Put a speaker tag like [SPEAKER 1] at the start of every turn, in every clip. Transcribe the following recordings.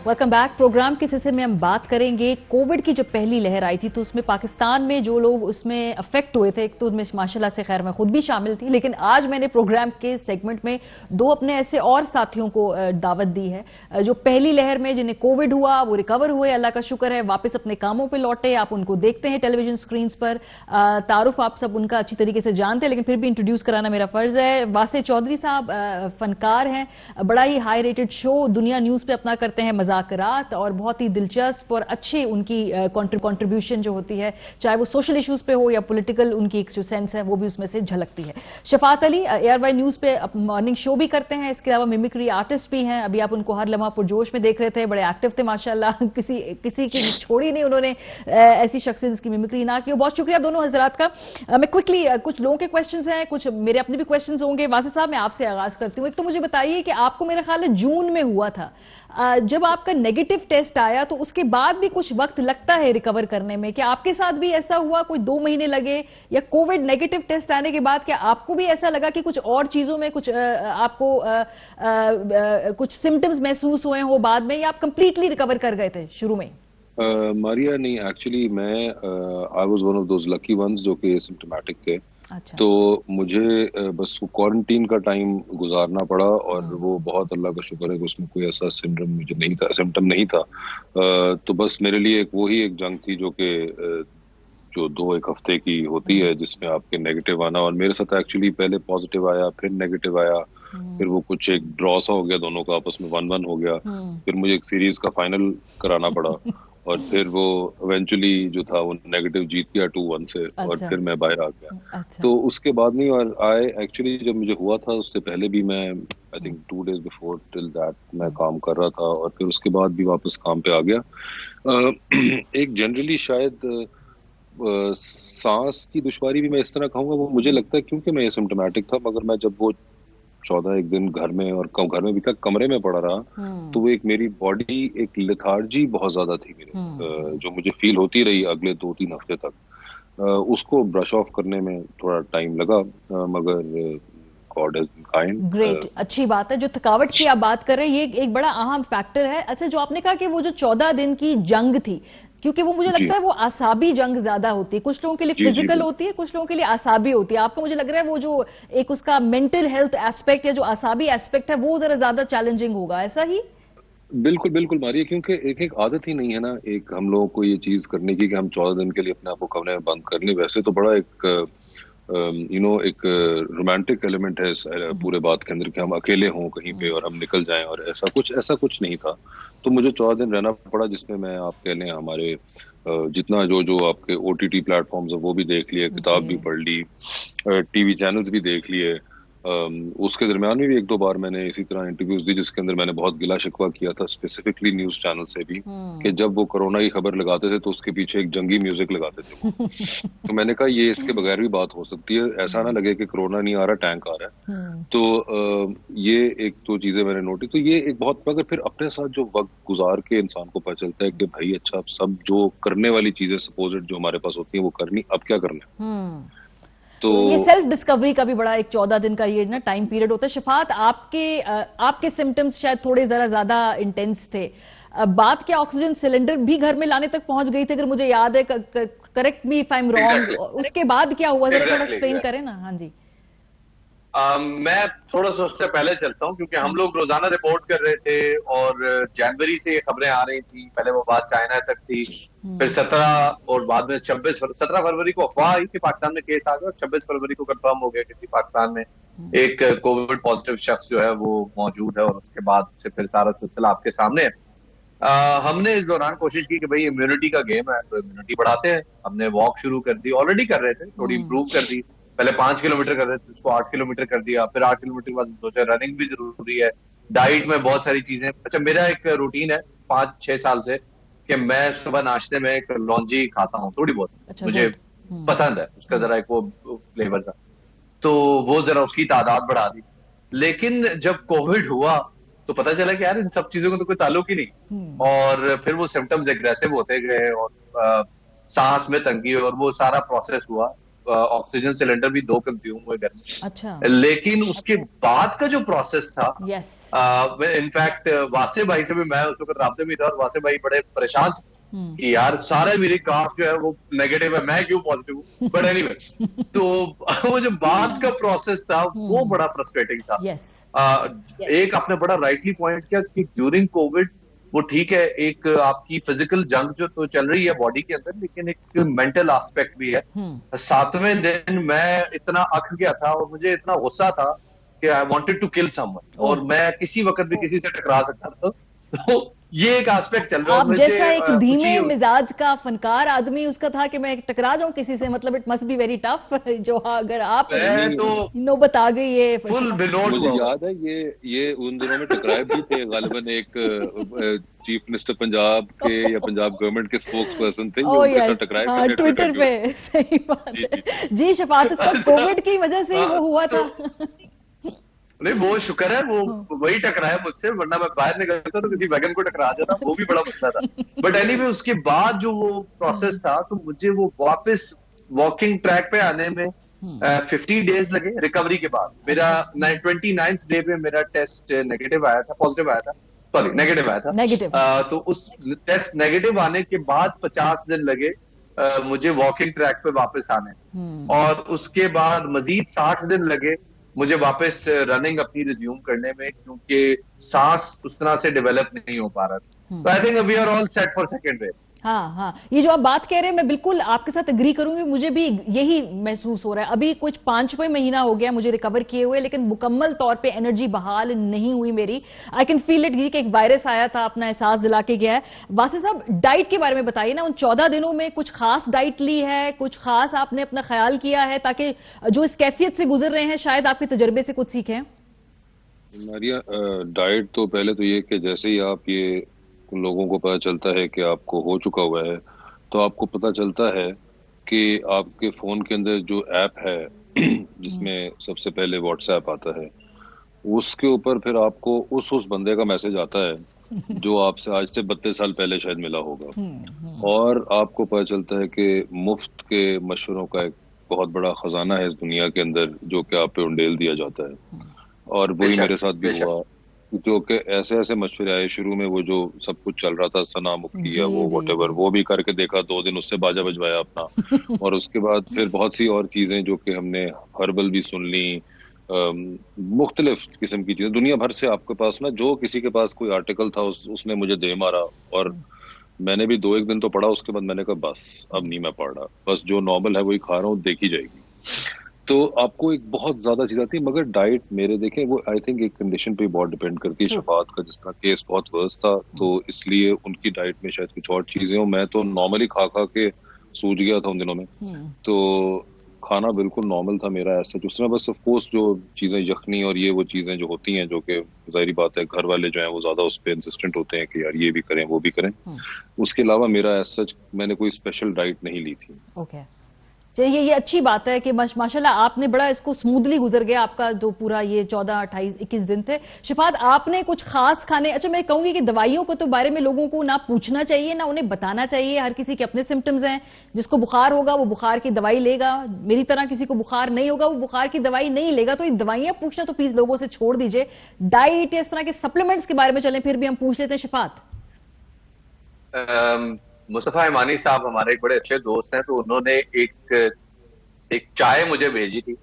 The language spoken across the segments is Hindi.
[SPEAKER 1] Welcome back. प्रोग्राम के सिलसिले में हम बात करेंगे कोविड की जब पहली लहर आई थी तो उसमें पाकिस्तान में जो लोग उसमें अफेक्ट हुए थे, एक तो उनमें माशाल्लाह से खैर मैं खुद भी शामिल थी, लेकिन आज मैंने प्रोग्राम के सेगमेंट में दो अपने ऐसे और साथियों को दावत दी है जो पहली लहर में जिन्हें कोविड हुआ वो रिकवर हुए, अल्लाह का शुक्र है, वापस अपने कामों पर लौटे। आप उनको देखते हैं टेलीविजन स्क्रीन पर, तारुफ आप सब उनका अच्छी तरीके से जानते हैं, लेकिन फिर भी इंट्रोड्यूस कराना मेरा फर्ज है। वासे चौधरी साहब फनकार हैं, बड़ा ही हाई रेटेड शो दुनिया न्यूज पे अपना करते हैं मुज़ाकरात, और बहुत ही दिलचस्प और अच्छी उनकी कंट्रीब्यूशन जो होती है, चाहे वो सोशल इश्यूज पे हो या पॉलिटिकल, उनकी एक जो सेंस है वो भी उसमें से झलकती है। शफात अली ARY न्यूज पे मॉर्निंग शो भी करते हैं, इसके अलावा मिमिक्री आर्टिस्ट भी हैं। अभी आप उनको हर लम्हा पुरजोश में देख रहे थे, बड़े एक्टिव थे माशाल्लाह, किसी की छोड़ी नहीं उन्होंने, ऐसी शख्सियत जिसकी मिमिक्री ना की। बहुत शुक्रिया दोनों हजरात का। मैं क्विकली कुछ लोगों के क्वेश्चंस हैं, कुछ मेरे अपने भी क्वेश्चंस होंगे। वासिफ साहब मैं आपसे आगाज करती हूँ। एक तो मुझे बताइए कि आपको मेरा ख्याल है जून में हुआ था, जब आपका नेगेटिव टेस्ट आया तो उसके बाद भी कुछ वक्त लगता है रिकवर करने में, क्या आपके साथ भी ऐसा हुआ, कोई 2 महीने लगे, या कोविड नेगेटिव टेस्ट आने के बाद क्या आपको भी ऐसा लगा कि कुछ और चीजों में कुछ आपको कुछ सिम्टम्स महसूस हुए हो बाद में, या आप कंप्लीटली रिकवर कर गए थे शुरू में?
[SPEAKER 2] मारिया नहीं, एक्चुअली मैं I was one of those lucky ones जो कि सिम्टोमेटिक थे।
[SPEAKER 1] अच्छा।
[SPEAKER 2] तो मुझे बस वो क्वारंटीन का टाइम गुजारना पड़ा, और वो बहुत अल्लाह का शुक्र है कि उसमें कोई ऐसा सिम्टम नहीं था। तो बस मेरे लिए वही एक जंग थी जो कि जो 2-1 हफ्ते की होती है, जिसमें आपके नेगेटिव आना, और मेरे साथ एक्चुअली पहले पॉजिटिव आया, फिर नेगेटिव आया, फिर वो कुछ एक ड्रॉ सा हो गया, दोनों का आपस में 1-1 हो गया, फिर मुझे एक सीरीज का फाइनल कराना पड़ा, और फिर वो इवेंचुअली जो था वो नेगेटिव जीत गया 2-1 से।
[SPEAKER 1] अच्छा।
[SPEAKER 2] और फिर मैं बाहर आ गया।
[SPEAKER 1] अच्छा।
[SPEAKER 2] तो उसके बाद नहीं, और एक्चुअली जब मुझे हुआ था उससे पहले भी मैं I think 2 days before till that मैं काम कर रहा था, और फिर उसके बाद भी वापस काम पे आ गया। एक जनरली शायद सांस की दुश्वारी भी मैं इस तरह कहूँगा, वो मुझे लगता है क्योंकि मैं एसिम्प्टोमेटिक था, मगर मैं जब वो 14 एक दिन घर में, और घर में भी था, कमरे में पड़ा रहा, तो वो एक मेरी बॉडी एक लेथार्जी बहुत ज्यादा थी मेरे, जो मुझे फील होती रही अगले 2-3 हफ्ते तक। उसको ब्रश ऑफ करने में थोड़ा टाइम लगा, मगर गॉड इज काइंड।
[SPEAKER 1] ग्रेट, अच्छी बात है। जो थकावट की आप बात कर रहे हैं ये एक बड़ा अहम फैक्टर है। अच्छा, जो आपने कहा कि वो जो 14 दिन की जंग थी, क्योंकि वो मुझे लगता है वो आसाबी जंग ज्यादा होती है, कुछ लोगों के लिए फिजिकल होती है, कुछ लोगों के लिए आसाबी होती है। आपको मुझे लग रहा है वो जो एक उसका मेंटल हेल्थ एस्पेक्ट या जो आसाबी एस्पेक्ट है वो जरा ज्यादा चैलेंजिंग होगा, ऐसा ही?
[SPEAKER 2] बिल्कुल बिल्कुल मारिए, क्योंकि एक आदत ही नहीं है ना एक हम लोगों को ये चीज करने की कि हम 14 दिन के लिए अपने आप को कमरे में बंद कर लें। वैसे तो बड़ा एक एक रोमांटिक एलिमेंट है इस पूरे बात के अंदर कि हम अकेले हों कहीं पे और हम निकल जाएं, और ऐसा कुछ नहीं था। तो मुझे 14 दिन रहना पड़ा, जिसमें मैं आप कह लें हमारे जितना जो आपके OTT प्लेटफॉर्म्स है वो भी देख लिए, किताब भी पढ़ ली, टीवी चैनल्स भी देख लिए। उसके दरमियान में भी 1-2 बार मैंने इसी तरह इंटरव्यूज दी, जिसके अंदर मैंने बहुत गिला शिकवा किया था स्पेसिफिकली न्यूज चैनल से भी, कि जब वो कोरोना की खबर लगाते थे तो उसके पीछे एक जंगी म्यूजिक लगाते थे वो। तो मैंने कहा ये इसके बगैर भी बात हो सकती है, ऐसा ना लगे कि कोरोना नहीं आ रहा, टैंक आ रहा है। तो ये एक तो चीजें मैंने नोटिस, तो ये एक बहुत, मगर फिर अपने साथ जो वक्त गुजार के इंसान को पता चलता है कि भाई अच्छा सब जो करने वाली चीजें सपोजिट जो हमारे पास होती है वो करनी, अब क्या करना है।
[SPEAKER 1] तो ये सेल्फ डिस्कवरी का भी बड़ा एक 14 दिन का ये ना टाइम पीरियड होता है। शफात, आपके सिम्टम्स शायद थोड़े जरा ज्यादा इंटेंस थे। बात क्या ऑक्सीजन सिलेंडर भी घर में लाने तक पहुंच गई थी, अगर मुझे याद है, correct me if I am wrong. उसके बाद क्या हुआ, जरा थोड़ा एक्सप्लेन करें ना। हाँ जी।
[SPEAKER 3] मैं थोड़ा सा उससे पहले चलता हूं, क्योंकि हम लोग रोजाना रिपोर्ट कर रहे थे और जनवरी से ये खबरें आ रही थी। पहले वो बात चाइना तक थी, फिर 17 और बाद में 17 फरवरी को अफवाह आई कि पाकिस्तान में केस आ गया, और 26 फरवरी को कंफर्म हो गया कि पाकिस्तान में एक कोविड पॉजिटिव शख्स जो है वो मौजूद है। और उसके बाद से फिर सारा सिलसिला आपके सामने है। हमने इस दौरान कोशिश की कि भाई इम्यूनिटी का गेम है तो इम्यूनिटी बढ़ाते हैं। हमने वॉक शुरू कर दी, ऑलरेडी कर रहे थे, थोड़ी इंप्रूव कर दी। पहले 5 किलोमीटर कर रहे थे, उसको 8 किलोमीटर कर दिया, फिर 8 किलोमीटर के बाद सोचा रनिंग भी जरूरी है। डाइट में बहुत सारी चीजें, अच्छा मेरा एक रूटीन है 5-6 साल से कि मैं सुबह नाश्ते में एक लौंजी खाता हूँ, थोड़ी बहुत। अच्छा, मुझे पसंद है उसका जरा एक वो फ्लेवर सा, तो वो जरा उसकी तादाद बढ़ा दी। लेकिन जब कोविड हुआ तो पता चला कि यार इन सब चीजों का तो कोई ताल्लुक ही नहीं, और फिर वो सिम्टम्स एग्रेसिव होते गए, और सांस में तंगी, और वो सारा प्रोसेस हुआ। ऑक्सीजन सिलेंडर भी 2 कंज्यूम हुए घर में।
[SPEAKER 1] अच्छा।
[SPEAKER 3] लेकिन उसके बाद का जो प्रोसेस था,
[SPEAKER 1] यस।
[SPEAKER 3] इनफैक्ट वासे भाई से भी मैं उस वक्त राब्ते में था, और वासे भाई बड़े परेशान थे कि यार सारे मेरी काफ जो है वो नेगेटिव है, मैं क्यों पॉजिटिव हूँ। बट एनीवे, तो वो जो बाद का प्रोसेस था वो बड़ा फ्रस्ट्रेटिंग था।
[SPEAKER 1] यस।
[SPEAKER 3] एक आपने बड़ा राइटली पॉइंट किया कि ड्यूरिंग कोविड वो ठीक है, एक आपकी फिजिकल जंग जो तो चल रही है बॉडी के अंदर, लेकिन एक मेंटल एस्पेक्ट भी है। 7वें दिन मैं इतना अक गया था और मुझे इतना गुस्सा था कि I wanted to kill someone, और मैं किसी वक्त भी किसी से टकरा सकता था। तो ये एक एस्पेक्ट चल रहा है।
[SPEAKER 1] आप
[SPEAKER 3] मुझे
[SPEAKER 1] जैसा एक धीमे
[SPEAKER 3] खुशी
[SPEAKER 1] मिजाज का फनकार आदमी उसका था कि मैं टकरा जाऊं किसी से, मतलब it must be very tough. जो अगर आप
[SPEAKER 3] मैं तो
[SPEAKER 1] नौबत आ गई ये
[SPEAKER 3] फुल बिलोड
[SPEAKER 2] मुझे याद है ये उन दिनों में टकराए भी थे। गालिबन एक चीफ मिनिस्टर पंजाब के या पंजाब गवर्नमेंट के स्पोक्स पर्सन थे, ये उनके साथ टकराए
[SPEAKER 1] हाँ,
[SPEAKER 2] थे
[SPEAKER 1] ट्विटर पे। सही बात है जी। शफात, इसका कोविड की वजह से ही वो हुआ था।
[SPEAKER 3] नहीं, वो शुक्र है वो वही टकराया मुझसे, वरना मैं बाहर निकलता तो किसी वैगन को टकरा जाता, वो भी बड़ा मसला था। बट एनीवे, उसके बाद जो वो प्रोसेस था, तो मुझे वो वापस वॉकिंग ट्रैक पे आने में 50 डेज लगे रिकवरी के बाद। मेरा 29th डे पे मेरा टेस्ट नेगेटिव आया था, पॉजिटिव आया था, सॉरी नेगेटिव आया था।
[SPEAKER 1] नेगेटिव।
[SPEAKER 3] तो उस टेस्ट नेगेटिव आने के बाद 50 दिन लगे मुझे वॉकिंग ट्रैक पे वापस आने, और उसके बाद मजीद 60 दिन लगे मुझे वापस रनिंग अपनी रिज्यूम करने में, क्योंकि सांस उस तरह से डेवलप नहीं हो पा रहा था। तो I think we are all set for second wave.
[SPEAKER 1] हाँ हाँ, ये जो आप बात कह रहे हैं मैं बिल्कुल आपके साथ एग्री करूंगी। मुझे भी यही महसूस हो रहा है। अभी कुछ 5वां महीना हो गया मुझे रिकवर किए हुए, लेकिन मुकम्मल तौर पे एनर्जी बहाल नहीं हुई मेरी। आई कैन फील इट कि एक वायरस आया था, अपना एहसास दिला के गया है। वासे साहब, डाइट के बारे में बताइए ना। उन 14 दिनों में कुछ खास डाइट ली है, कुछ खास आपने अपना ख्याल किया है, ताकि जो इस कैफियत से गुजर रहे हैं शायद आपके तजर्बे से कुछ सीखें?
[SPEAKER 2] मारिया, डाइट तो पहले तो ये कि जैसे ही आप ये लोगों को पता चलता है कि आपको हो चुका हुआ है, तो आपको पता चलता है कि आपके फोन के अंदर जो ऐप है जिसमें सबसे पहले व्हाट्सएप आता है, उसके ऊपर फिर आपको उस बंदे का मैसेज आता है जो आपसे आज से 32 साल पहले शायद मिला होगा, और आपको पता चलता है कि मुफ्त के मशवरों का एक बहुत बड़ा खजाना है इस दुनिया के अंदर, जो कि आप पे उंडेल दिया जाता है। और वही मेरे साथ भी हुआ, जो कि ऐसे ऐसे मशवरे आए। शुरू में वो जो सब कुछ चल रहा था, सना मुक्ति या वो व्हाटएवर, वो भी करके देखा, 2 दिन उससे बाजा बजवाया अपना। और उसके बाद फिर बहुत सी और चीजें जो कि हमने हर्बल भी सुन ली, मुख्तलिफ किस्म की चीजें दुनिया भर से। आपके पास ना, जो किसी के पास कोई आर्टिकल था उसने मुझे दे मारा, और मैंने भी 2-1 दिन तो पढ़ा। उसके बाद मैंने कहा बस अब नहीं मैं पढ़ रहा, बस जो नॉर्मल है वही खा रहा हूँ, देखी जाएगी। तो आपको एक बहुत ज्यादा चीज आती है। मगर डाइट मेरे देखें वो आई थिंक एक कंडीशन पे बहुत डिपेंड करती है। शफात का जिस तरह केस बहुत वर्स था, तो इसलिए उनकी डाइट में शायद कुछ और चीजें हो। मैं तो नॉर्मली खा खा के सूझ गया था उन दिनों में, तो खाना बिल्कुल नॉर्मल था मेरा ऐसा उस तरह। बस ऑफ कोर्स जो चीजें यखनी और ये वो चीजें जो होती हैं, जो कि जाहिर बात है घर वाले जो हैं वो ज्यादा उस पर इंसिस्टेंट होते हैं कि यार ये भी करें वो भी करें। उसके अलावा मेरा ऐसा मैंने कोई स्पेशल डाइट नहीं ली थी।
[SPEAKER 1] ओके, चलिए ये अच्छी बात है कि माशाल्लाह आपने बड़ा इसको स्मूथली गुजर गया आपका जो पूरा ये 14, 28, 21 दिन थे। शिफात, आपने कुछ खास खाने, अच्छा मैं कहूंगी कि दवाइयों को तो बारे में लोगों को ना पूछना चाहिए ना उन्हें बताना चाहिए। हर किसी के अपने सिम्टम्स हैं। जिसको बुखार होगा वो बुखार की दवाई लेगा, मेरी तरह किसी को बुखार नहीं होगा वो बुखार की दवाई नहीं लेगा। तो ये दवाइयां पूछना तो प्लीज लोगों से छोड़ दीजिए। डाइट या इस तरह के सप्लीमेंट्स के बारे में चलें, फिर भी हम पूछ लेते हैं। शिफात,
[SPEAKER 3] मुस्तफा इमानी साहब हमारे एक बड़े अच्छे दोस्त हैं, तो उन्होंने एक चाय मुझे भेजी थी।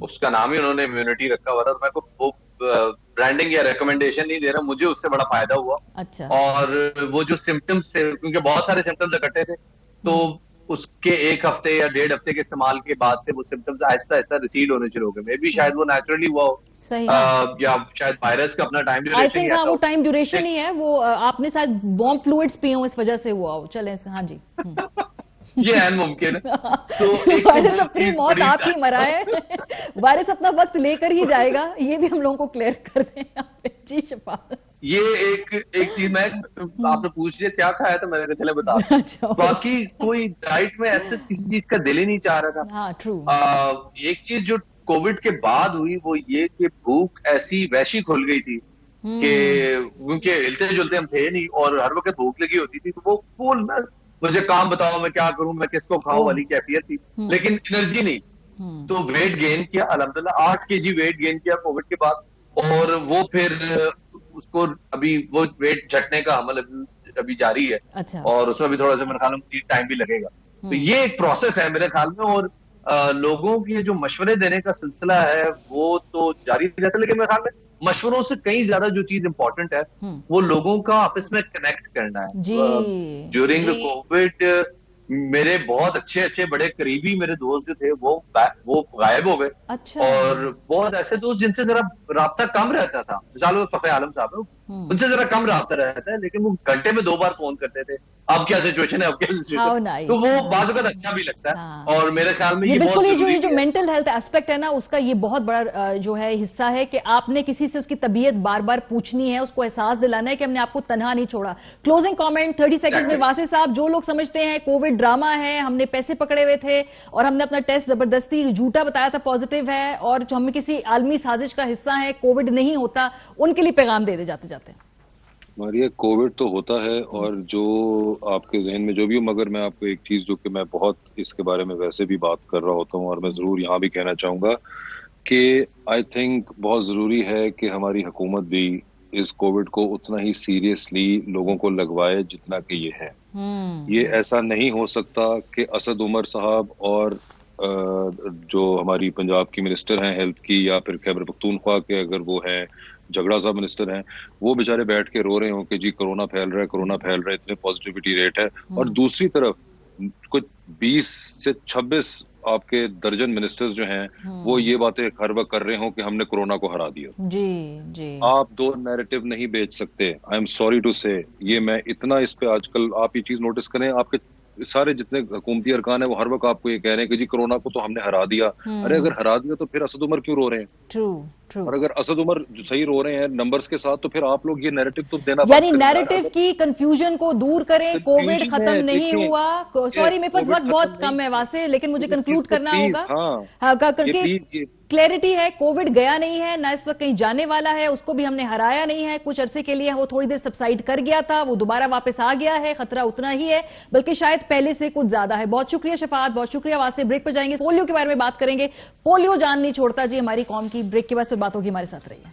[SPEAKER 3] उसका नाम ही उन्होंने इम्यूनिटी रखा हुआ था। तो मैं को वो ब्रांडिंग या रिकमेंडेशन नहीं दे रहा, मुझे उससे बड़ा फायदा हुआ।
[SPEAKER 1] अच्छा।
[SPEAKER 3] और वो जो सिम्टम्स थे, क्योंकि बहुत सारे सिम्टम्स इकट्ठे थे, तो उसके 1 हफ्ते या 1.5 हफ्ते के इस्तेमाल के बाद से वो सिम्टम्स आहिस्ता आहिस्ता रिसीड होने शुरू हो गए। मे बी शायद वो नेचुरली हुआ हो, या शायद वायरस का अपना टाइम ड्यूरेशन ही ऐसा हो।
[SPEAKER 1] वो टाइम ड्यूरेशन ही है, वो आपने शायद वार्म फ्लूइड्स पिए हो, इस वजह से हुआ हो। चलें, हाँ जी।
[SPEAKER 3] ये है मुमकिन है। तो एक
[SPEAKER 1] वायरस अपनी मौत आप ही मराए, वायरस अपना वक्त लेकर ही जाएगा, ये भी हम लोगों को क्लियर कर दें। जी शिफात,
[SPEAKER 3] ये एक चीज मैं आपने पूछ लिया क्या खाया था, मैंने कहा चले बता।
[SPEAKER 1] अच्छा।
[SPEAKER 3] बाकी कोई डाइट में ऐसे किसी चीज का दिल ही नहीं चाह रहा था।
[SPEAKER 1] हाँ, ट्रू।
[SPEAKER 3] एक चीज जो कोविड के बाद हुई वो ये कि भूख ऐसी वैसी खुल गई थी कि क्योंकि हिलते जुलते हम थे नहीं और हर वक्त भूख लगी होती थी, तो वो फुल ना मुझे काम बताओ, मैं क्या करूं, मैं किसको खाऊं वाली कैफियत थी, लेकिन एनर्जी नहीं। तो वेट गेन किया अल्हम्दुलिल्लाह, 8 kg वेट गेन किया कोविड के बाद। और वो फिर उसको अभी वो वेट झटने का अमल अभी जारी है।
[SPEAKER 1] अच्छा।
[SPEAKER 3] और उसमें भी थोड़ा सा मेरे ख्याल में टाइम भी लगेगा। तो ये एक प्रोसेस है मेरे ख्याल में। और लोगों के जो मशवरे देने का सिलसिला है वो तो जारी रहता है, लेकिन मेरे ख्याल में मशवरों से कहीं ज्यादा जो चीज इंपॉर्टेंट है वो लोगों का आपस में कनेक्ट करना है। ड्यूरिंग द कोविड मेरे बहुत अच्छे अच्छे बड़े करीबी मेरे दोस्त जो थे वो गायब हो गए।
[SPEAKER 1] अच्छा।
[SPEAKER 3] और बहुत ऐसे दोस्त जिनसे जरा राब्ता कम रहता था, मिसाल वो फखरे आलम साहब है, उनसे जरा कम राब्ता रहता है, लेकिन वो घंटे में 2 बार फोन करते थे, अब क्या सिचुएशन है, अब क्या सिचुएशन है। तो वो बाज़ वक़्त अच्छा भी लगता है। और मेरे ख्याल में
[SPEAKER 1] ये बिल्कुल ये जो
[SPEAKER 3] मेंटल
[SPEAKER 1] हेल्थ एस्पेक्ट है ना, उसका ये बहुत बड़ा जो है हिस्सा है कि आपने किसी से उसकी तबीयत बार बार पूछनी है, उसको एहसास दिलाना है कि हमने आपको तनहा नहीं छोड़ा। क्लोजिंग कमेंट 30 सेकंड्स में वासे साहब, जो लोग समझते हैं कोविड ड्रामा है, हमने पैसे पकड़े हुए थे और हमने अपना टेस्ट जबरदस्ती झूठा बताया था पॉजिटिव है और जो हम किसी आलमी साजिश का हिस्सा है, कोविड नहीं होता, उनके लिए पैगाम दे दे जाते जाते।
[SPEAKER 2] मारिया, कोविड तो होता है और जो आपके जहन में जो भी हो, मगर मैं आपको एक चीज जो कि मैं बहुत इसके बारे में वैसे भी बात कर रहा होता हूँ और मैं जरूर यहाँ भी कहना चाहूंगा कि आई थिंक बहुत जरूरी है कि हमारी हुकूमत भी इस कोविड को उतना ही सीरियसली लोगों को लगवाए जितना कि ये है। ये ऐसा नहीं हो सकता कि असद उमर साहब और जो हमारी पंजाब की मिनिस्टर हैं हेल्थ की, या फिर खैबर पख्तूनख्वा के अगर वो हैं झगड़ा साहब मिनिस्टर हैं, वो बेचारे बैठ के रो रहे हो कि जी कोरोना फैल रहा है, कोरोना फैल रहा है, इतने पॉजिटिविटी रेट है, और दूसरी तरफ कुछ 20 से 26 आपके दर्जन मिनिस्टर्स जो हैं वो ये बातें हर वक्त कर रहे हो कि हमने कोरोना को हरा दिया।
[SPEAKER 1] जी जी।
[SPEAKER 2] आप दो नैरेटिव नहीं बेच सकते। आई एम सॉरी टू से, ये मैं इतना इस पे आजकल आप ये चीज नोटिस करें, आपके सारे जितने हुकूमती अरकान है वो हर वक्त आपको ये कह रहे हैं कि जी कोरोना को तो हमने हरा दिया। अरे अगर हरा दिया तो फिर असद उमर क्यों रो रहे हैं?
[SPEAKER 1] True true.
[SPEAKER 2] और अगर असद उमर सही रो रहे हैं नंबर्स के साथ, तो फिर आप लोग ये नैरेटिव तो देना,
[SPEAKER 1] यानी नैरेटिव की कंफ्यूजन को दूर करें। कोविड खत्म नहीं हुआ। सॉरी मेरे पास वक्त बहुत कम है वासे, लेकिन मुझे कंक्लूड करना होगा। हाँ, करके क्लैरिटी है, कोविड गया नहीं है, ना इस वक्त कहीं जाने वाला है, उसको भी हमने हराया नहीं है। कुछ अरसे के लिए वो थोड़ी देर सबसाइड कर गया था, वो दोबारा वापस आ गया है, खतरा उतना ही है बल्कि शायद पहले से कुछ ज्यादा है। बहुत शुक्रिया शफात, बहुत शुक्रिया वासे। ब्रेक पर जाएंगे, पोलियो के बारे में बात करेंगे। पोलियो जान नहीं छोड़ता जी हमारी कौम की। ब्रेक के बाद फिर बात होगी, हमारे साथ रहिए।